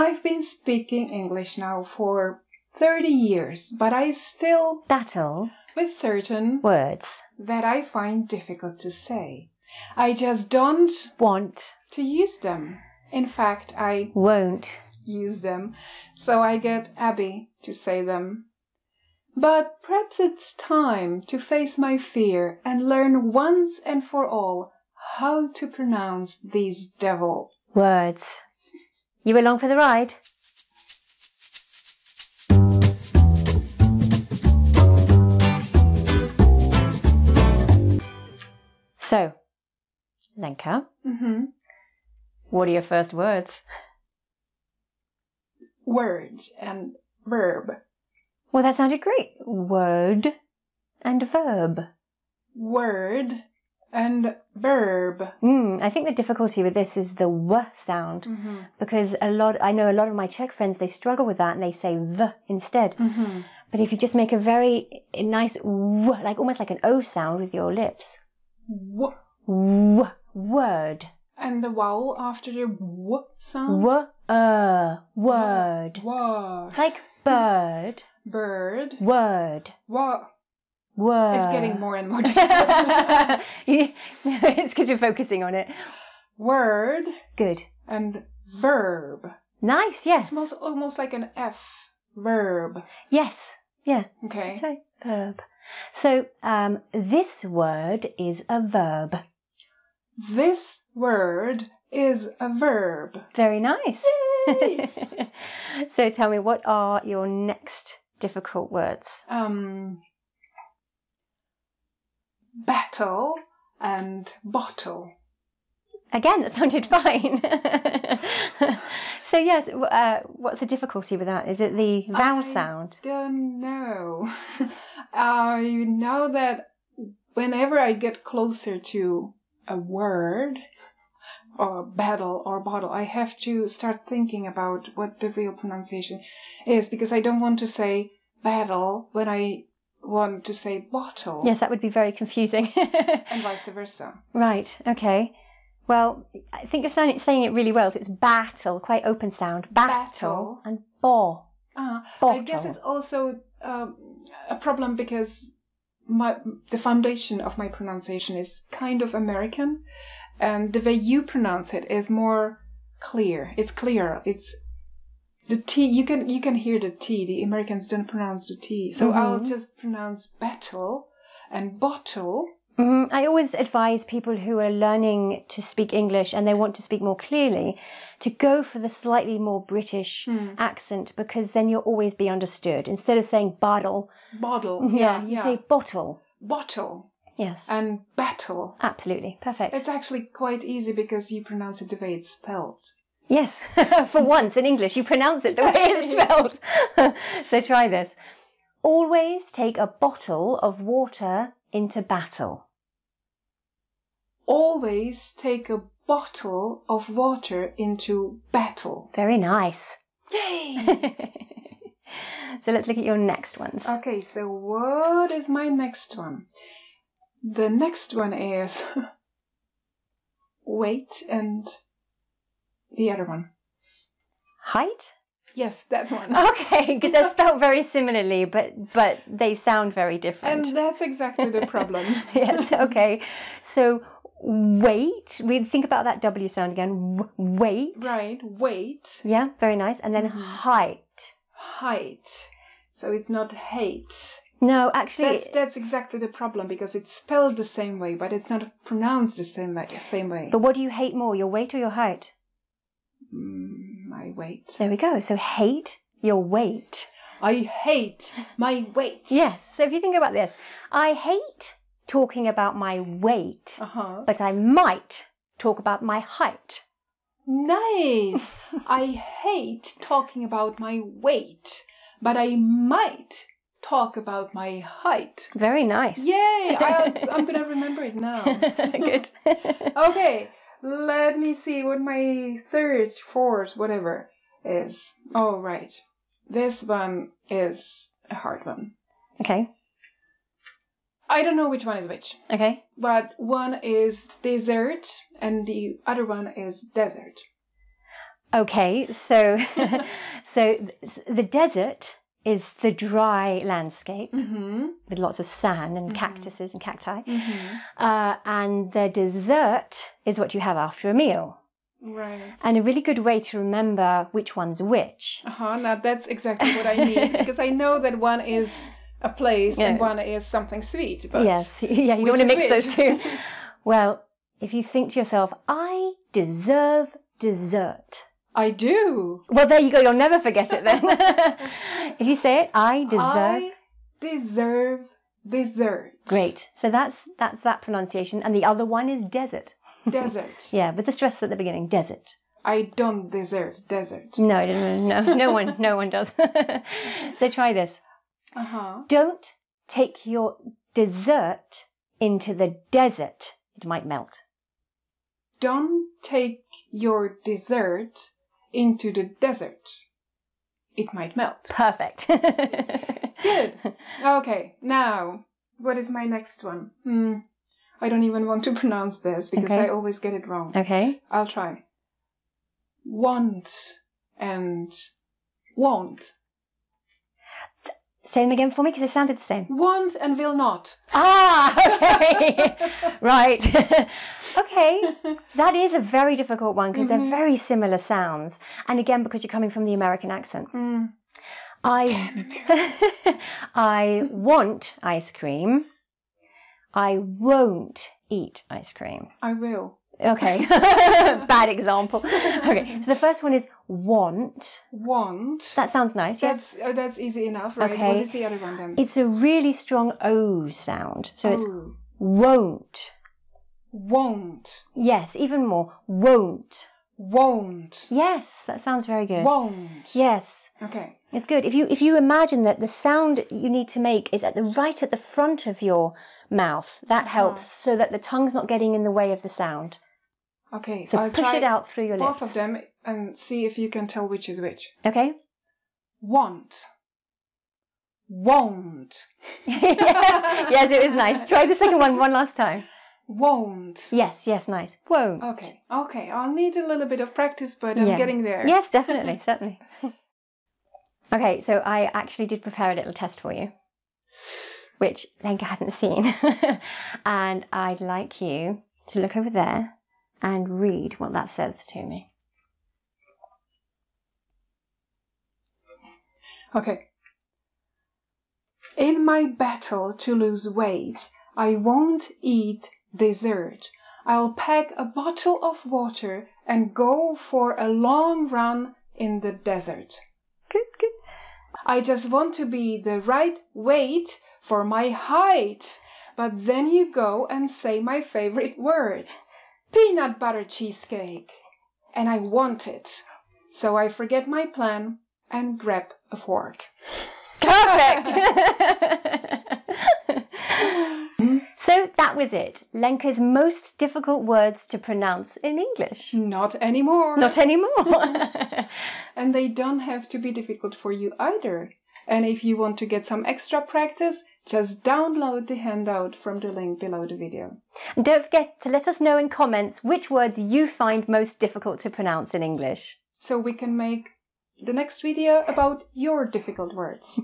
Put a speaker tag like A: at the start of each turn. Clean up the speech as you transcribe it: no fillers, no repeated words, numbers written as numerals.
A: I've been speaking English now for 30 years, but I still
B: battle
A: with certain
B: words
A: that I find difficult to say. I just don't
B: want
A: to use them. In fact, I
B: won't
A: use them, so I get Abbey to say them. But perhaps it's time to face my fear and learn once and for all how to pronounce these devil
B: words. You along for the ride? So, Lenka, what are your first words?
A: Word and verb.
B: Well, that sounded great. Word and verb.
A: Word and verb.
B: I think the difficulty with this is the w sound, because I know a lot of my Czech friends, they struggle with that and they say v instead. But if you just make a very nice w, like almost like an O sound with your lips. W, word.
A: And the vowel after the w sound?
B: Word.
A: Word.
B: Like bird.
A: Bird.
B: Word.
A: Word.
B: It's
A: getting more and more difficult.
B: It's because you're focusing on it.
A: Word.
B: Good.
A: And verb.
B: Nice, yes.
A: It's almost like an F. Verb.
B: Yes. Yeah.
A: Okay.
B: That's right. Verb. So, this word is a verb.
A: This word is a verb.
B: Very nice. So tell me, what are your next difficult words?
A: Battle and bottle.
B: Again, that sounded fine. So yes, what's the difficulty with that? Is it the vowel sound?
A: I don't know. I know that whenever I get closer to a word, or battle or bottle, I have to start thinking about what the real pronunciation is, because I don't want to say battle when I want to say bottle.
B: Yes, that would be very confusing.
A: And vice versa.
B: Right, okay. Well, I think you're saying it really well. It's battle, quite open sound. Battle. And bottle.
A: I guess it's also a problem because the foundation of my pronunciation is kind of American, and the way you pronounce it is more clear. It's clearer. It's the T. You can hear the T. The Americans don't pronounce the T, so I'll just pronounce battle and bottle.
B: I always advise people who are learning to speak English and they want to speak more clearly to go for the slightly more British accent, because then you'll always be understood. Instead of saying bottle.
A: Bottle.
B: You say bottle.
A: Bottle.
B: Yes.
A: And battle.
B: Absolutely. Perfect.
A: It's actually quite easy because you pronounce it the way it's spelled.
B: Yes. For once in English, you pronounce it the way it's spelled. So try this. Always take a bottle of water into battle.
A: Always take a bottle of water into battle.
B: Very nice.
A: Yay!
B: So let's look at your next ones.
A: Okay, so what is my next one? The next one is wait and the other one.
B: Height?
A: Yes, that one.
B: Okay, because they're spelled very similarly, but they sound very different.
A: And that's exactly the problem.
B: Yes, okay. So wait, we think about that W sound again. Wait.
A: Right, wait.
B: Yeah, very nice. And then height.
A: Height. So it's not hate.
B: No, actually...
A: That's exactly the problem, because it's spelled the same way, but it's not pronounced the same way.
B: But what do you hate more, your weight or your height?
A: My weight.
B: There we go. So hate your weight.
A: I hate my weight.
B: Yes. So if you think about this, I hate talking about my weight, but I might talk about my height.
A: Nice. I hate talking about my weight, but I might talk about my height.
B: Very nice.
A: Yay! I'm going to remember it now.
B: Good.
A: Okay. Let me see what my third, fourth, whatever is. Oh, right. This one is a hard one.
B: Okay.
A: I don't know which one is which.
B: Okay.
A: But one is dessert and the other one is desert.
B: Okay, so so the desert is the dry landscape with lots of sand and cactuses and cacti. And the dessert is what you have after a meal.
A: Right.
B: And a really good way to remember which one's which.
A: Now that's exactly what I need, because I know that one is a place and one is something sweet. But
B: yes, yeah, you don't want to mix those two. Well, if you think to yourself, I deserve dessert.
A: I do.
B: Well, there you go. You'll never forget it then. If you say it, I deserve dessert. Great. So that's that pronunciation. And the other one is desert.
A: Desert.
B: Yeah, with the stress at the beginning. Desert.
A: I don't deserve desert.
B: No, no one does. So try this. Don't take your dessert into the desert. It might melt.
A: Don't take your dessert into the desert. It might melt.
B: Perfect.
A: Good. Okay, now, what is my next one? I don't even want to pronounce this because I always get it wrong.
B: Okay.
A: I'll try. Want and won't.
B: Say them again for me because they sounded the same.
A: Want and will not.
B: Ah, okay. Right. Okay. That is a very difficult one because they're very similar sounds. And again, because you're coming from the American accent. I want ice cream. I won't eat ice cream.
A: I will.
B: Okay. Bad example. Okay. So the first one is want.
A: Want.
B: That sounds nice. Yes.
A: That's easy enough, right?
B: Okay.
A: What is the other one then?
B: It's a really strong O sound. So it's won't.
A: Won't.
B: Yes, even more. Won't.
A: Won't.
B: Yes, that sounds very good.
A: Won't.
B: Yes.
A: Okay.
B: It's good. If you imagine that the sound you need to make is right at the front of your mouth, that helps so that the tongue's not getting in the way of the sound.
A: Okay.
B: So
A: I'll
B: push it out through your lips.
A: Both of them and see if you can tell which is which.
B: Okay.
A: Want. Won't.
B: Yes, it was nice. Try the second one last time.
A: Won't.
B: Yes, nice. Won't.
A: Okay. I'll need a little bit of practice, but I'm getting there.
B: Yes, definitely, certainly. Okay, so I actually did prepare a little test for you, which Lenka hasn't seen. And I'd like you to look over there and read what that says to me.
A: Okay. In my battle to lose weight, I won't eat dessert. I'll pack a bottle of water and go for a long run in the desert.
B: Good.
A: I just want to be the right weight for my height. But then you go and say my favorite word. Peanut butter cheesecake. And I want it. So I forget my plan and grab a fork.
B: Perfect! So that was it. Lenka's most difficult words to pronounce in English.
A: Not anymore.
B: Not anymore.
A: And they don't have to be difficult for you either. And if you want to get some extra practice, just download the handout from the link below the video.
B: And don't forget to let us know in comments which words you find most difficult to pronounce in English.
A: So we can make the next video about your difficult words.